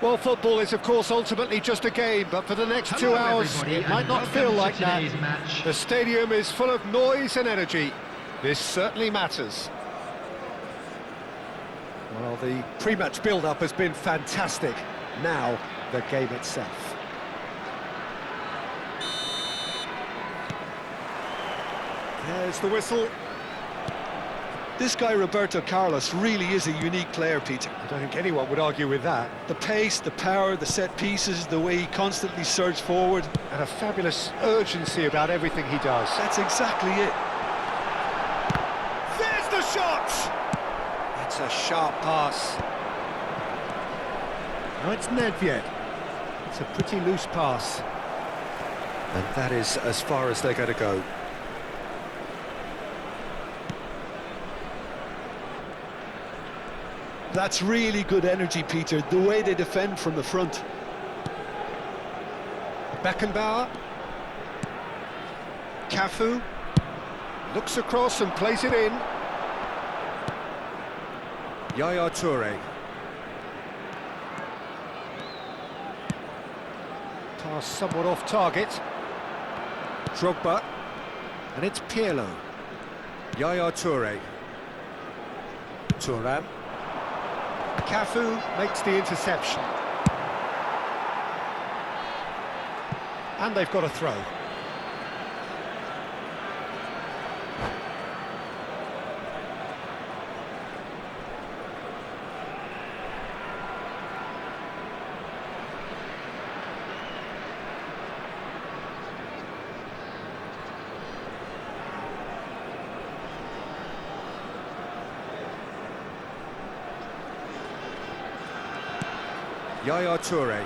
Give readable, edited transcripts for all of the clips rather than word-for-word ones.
Well, football is, of course, ultimately just a game, but for the next 2 hours, it might not feel like that. The stadium is full of noise and energy. This certainly matters. Well, the pre-match build-up has been fantastic. Now, the game itself. There's the whistle. This guy, Roberto Carlos, really is a unique player, Peter. I don't think anyone would argue with that. The pace, the power, the set pieces, the way he constantly surges forward. And a fabulous urgency about everything he does. That's exactly it. There's the shot! That's a sharp pass. No, it's Nedved. It's a pretty loose pass. And that is as far as they're going to go. That's really good energy, Peter, the way they defend from the front. Beckenbauer. Cafu. Looks across and plays it in. Yaya Toure. Pass somewhat off target. Drogba. And it's Pirlo. Yaya Toure. Thuram. Cafu makes the interception. And they've got a throw. Yaya Toure.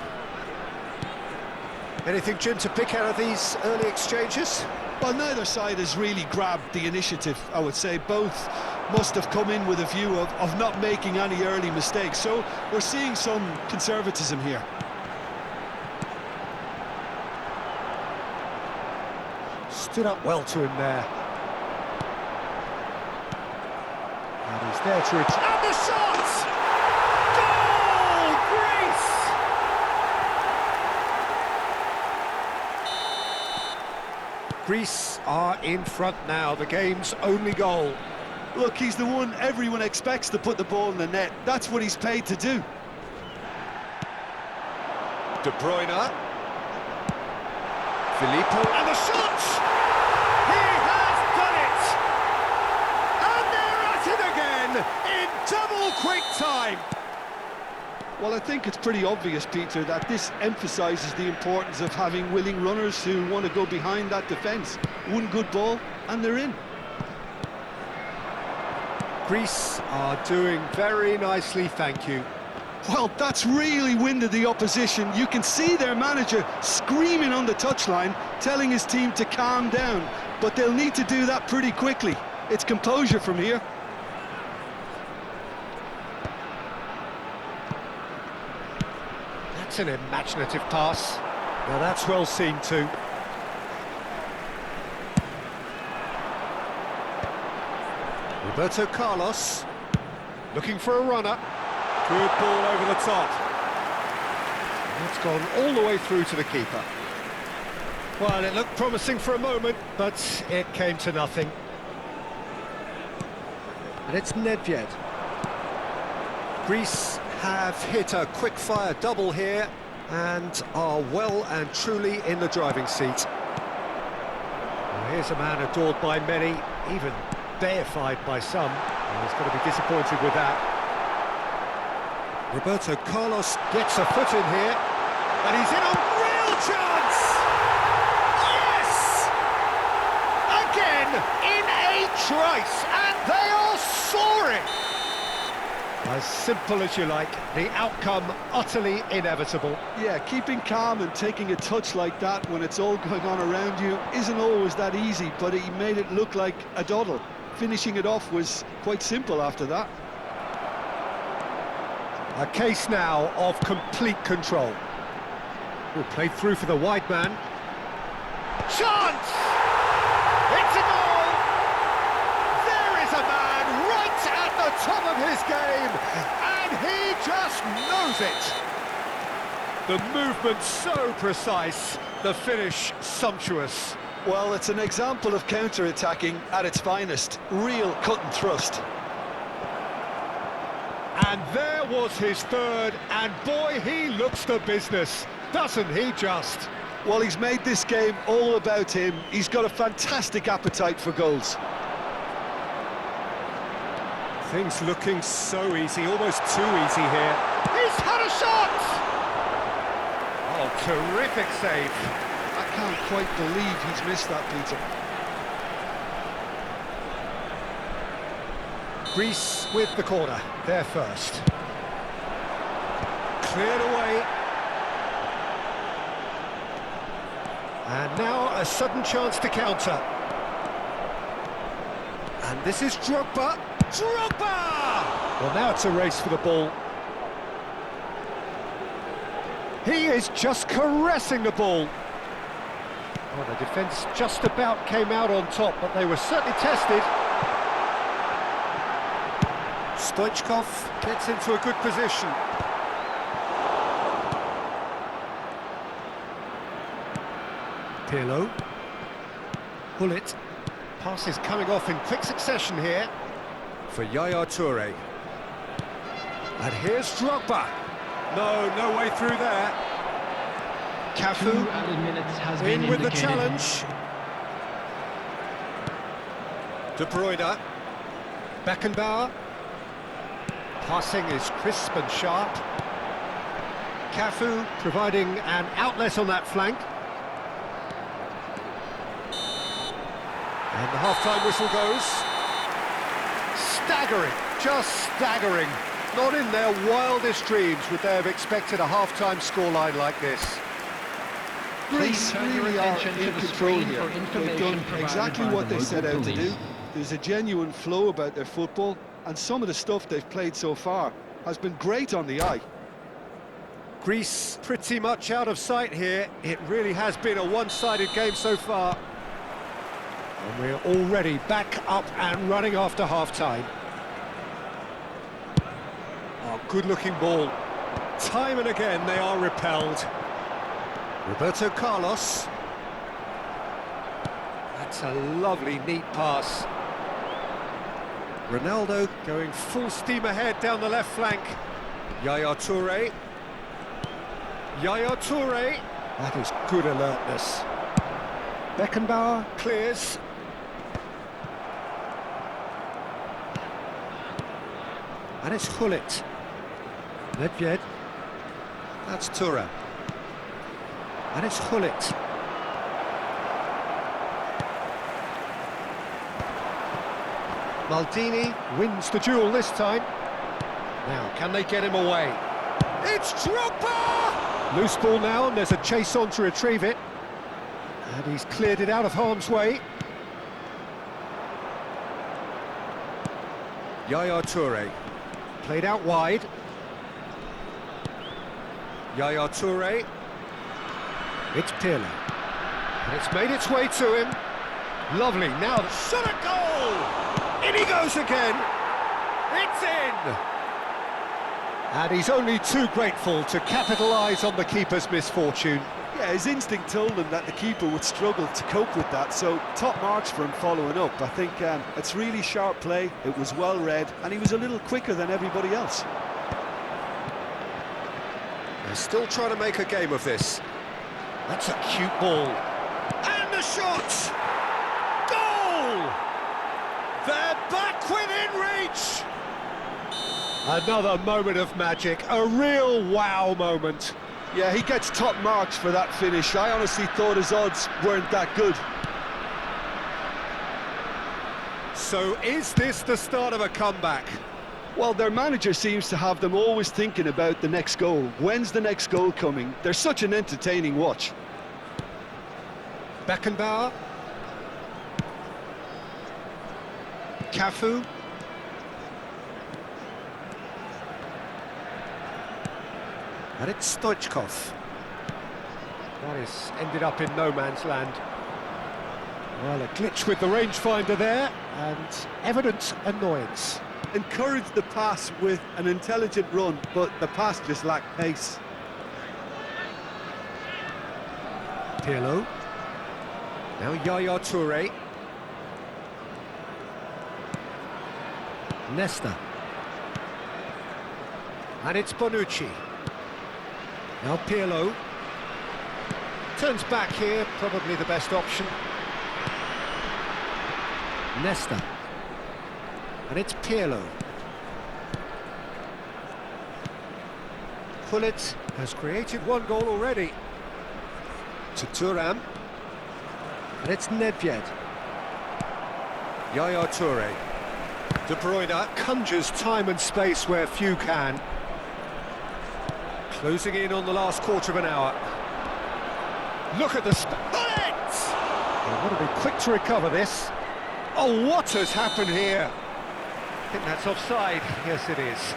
Anything, Jim, to pick out of these early exchanges? Well, neither side has really grabbed the initiative, I would say. Both must have come in with a view of not making any early mistakes. So we're seeing some conservatism here. Stood up well to him there. And he's there to return. And the shot! Greece are in front now, the game's only goal. Look, he's the one everyone expects to put the ball in the net. That's what he's paid to do. De Bruyne. Filippo. And the shot! He has done it! And they're at it again in double quick time. Well, I think it's pretty obvious, Peter, that this emphasises the importance of having willing runners who want to go behind that defence. One good ball, and they're in. Greece are doing very nicely, thank you. Well, that's really winded the opposition. You can see their manager screaming on the touchline, telling his team to calm down. But they'll need to do that pretty quickly. It's composure from here. That's an imaginative pass. Now that's well seen too. Roberto Carlos looking for a runner. Good ball over the top. It's gone all the way through to the keeper. Well, it looked promising for a moment, but it came to nothing. And it's Nedved. Greece have hit a quick-fire double here and are well and truly in the driving seat. Well, here's a man adored by many, even deified by some. Well, he's going to be disappointed with that. Roberto Carlos gets a foot in here, and he's in a real chance! Yes! Again, in a trice, and they are soaring! As simple as you like, the outcome utterly inevitable. Yeah, keeping calm and taking a touch like that when it's all going on around you isn't always that easy, but he made it look like a doddle. Finishing it off was quite simple after that. A case now of complete control. Well, played through for the wide man. Chance! It's a goal! There is a man right at the top of his game, and he just knows it. The movement so precise, the finish sumptuous. Well, it's an example of counter-attacking at its finest. Real cut and thrust. And there was his third, and boy, he looks the business, doesn't he just? Well, he's made this game all about him. He's got a fantastic appetite for goals. Things looking so easy, almost too easy here. He's had a shot! Oh, terrific save. I can't quite believe he's missed that, Peter. Greece with the corner, there first. Cleared away. And now a sudden chance to counter. And this is Drogba. Drogba! Well, now it's a race for the ball. He is just caressing the ball. Oh, the defence just about came out on top, but they were certainly tested. TskotP gets into a good position. Pirlo. Bullet. Passes coming off in quick succession here for Yaya Toure. And here's Drogba. No way through there. Cafu in with the challenge. De Bruyne. Beckenbauer. Passing is crisp and sharp. Cafu providing an outlet on that flank. And the half-time whistle goes. Staggering, just staggering. Not in their wildest dreams would they have expected a half-time scoreline like this. Greece really are in control here. They've done exactly what they set out to do. There's a genuine flow about their football, and some of the stuff they've played so far has been great on the eye. Greece pretty much out of sight here. It really has been a one-sided game so far. And we're already back up and running after half-time. Oh, good-looking ball. Time and again they are repelled. Roberto Carlos. That's a lovely, neat pass. Ronaldo going full steam ahead down the left flank. Yaya Toure. Yaya Toure. That is good alertness. Beckenbauer clears. And it's Gullit. Nedved. That's Toure. And it's Gullit. Maldini wins the duel this time. Now, can they get him away? It's Drogba! Loose ball now, and there's a chase on to retrieve it. And he's cleared it out of harm's way. Yaya Toure. Played out wide. Yaya Toure. It's Pirlo. And it's made its way to him. Lovely, now the shot at goal! In he goes again! It's in! And he's only too grateful to capitalise on the keeper's misfortune. Yeah, his instinct told him that the keeper would struggle to cope with that, so top marks for him following up. I think it's really sharp play, it was well read, and he was a little quicker than everybody else. They're still trying to make a game of this. That's a cute ball. And the shot! Goal! They're back within reach! Another moment of magic, a real wow moment. Yeah, he gets top marks for that finish. I honestly thought his odds weren't that good. So is this the start of a comeback? Well, their manager seems to have them always thinking about the next goal. When's the next goal coming? They're such an entertaining watch. Beckenbauer. Cafu. And it's TskotP. That has ended up in no man's land. Well, a glitch with the rangefinder there, and evident annoyance. Encouraged the pass with an intelligent run, but the pass just lacked pace. Pirlo. Now Yaya Toure. Nesta. And it's Bonucci. Now Pirlo. Turns back here, probably the best option. Nesta. And it's Pirlo. Pullet has created one goal already. To Thuram. And it's Nedved. Yaya Toure. De Bruyne conjures time and space where few can. Closing in on the last quarter of an hour. Look at the Bullet! They've got to be quick to recover this. Oh, what has happened here? I think that's offside. Yes, it is.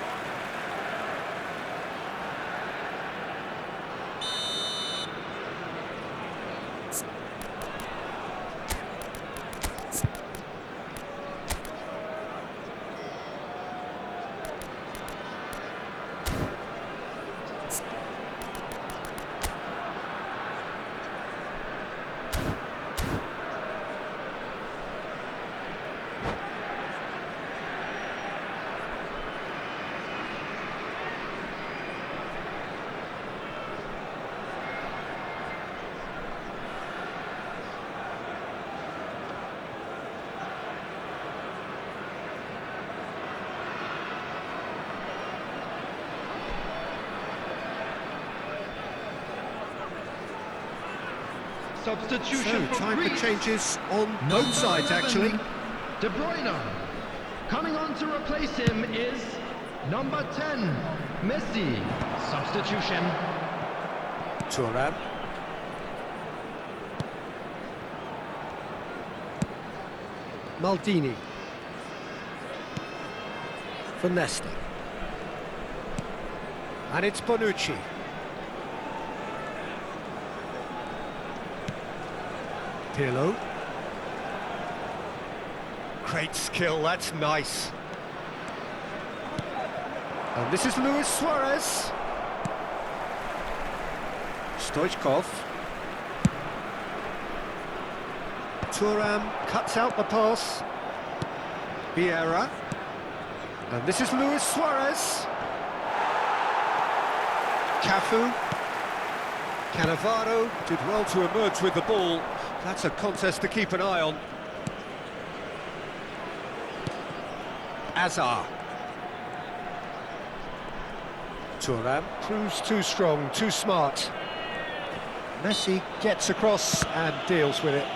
Substitution So, for time for Greece. changes on Number both sides, 11, actually. De Bruyne. Coming on to replace him is number 10, Messi. Substitution. Thuram. Maldini. For Nesta. And it's Bonucci. Pirlo. Great skill, that's nice. And this is Luis Suarez. Stoichkov. Thuram cuts out the pass. Vieira. And this is Luis Suarez. Cafu. Cannavaro did well to emerge with the ball. That's a contest to keep an eye on. Azar. Thuram proves too strong, too smart. Messi gets across and deals with it.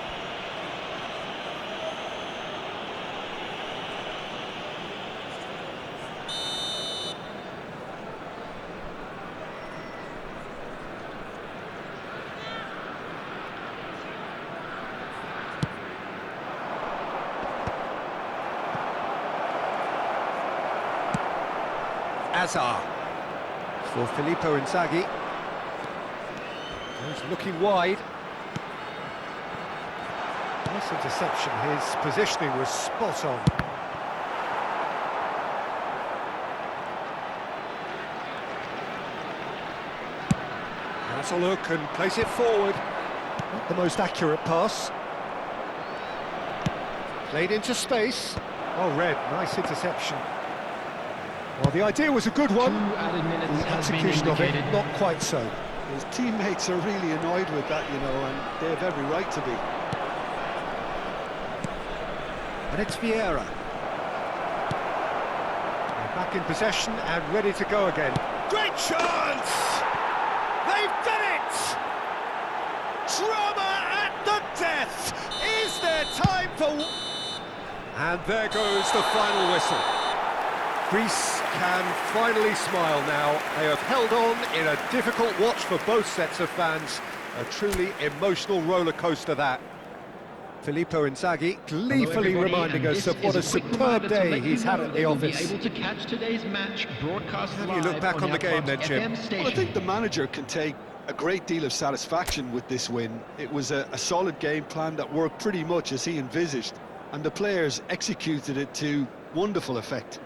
Azar for Filippo Inzaghi. He's looking wide. Nice interception, his positioning was spot on. That's a look and place it forward. Not the most accurate pass. Played into space. Oh, Red, nice interception. Well, the idea was a good one. 2 added minutes The has been execution of it, indicated. not quite so. His teammates are really annoyed with that, you know, and they have every right to be. And it's Vieira. They're back in possession and ready to go again. Great chance! They've done it! Drama at the death! Is there time for... And there goes the final whistle. Greece can finally smile now. They have held on in a difficult watch for both sets of fans. A truly emotional roller coaster that. Filippo Inzaghi gleefully reminding us of what a superb day he's had at the office. Able to catch today's match broadcast How do you look back on the game then, Jim? Well, I think the manager can take a great deal of satisfaction with this win. It was a solid game plan that worked pretty much as he envisaged, and the players executed it to wonderful effect.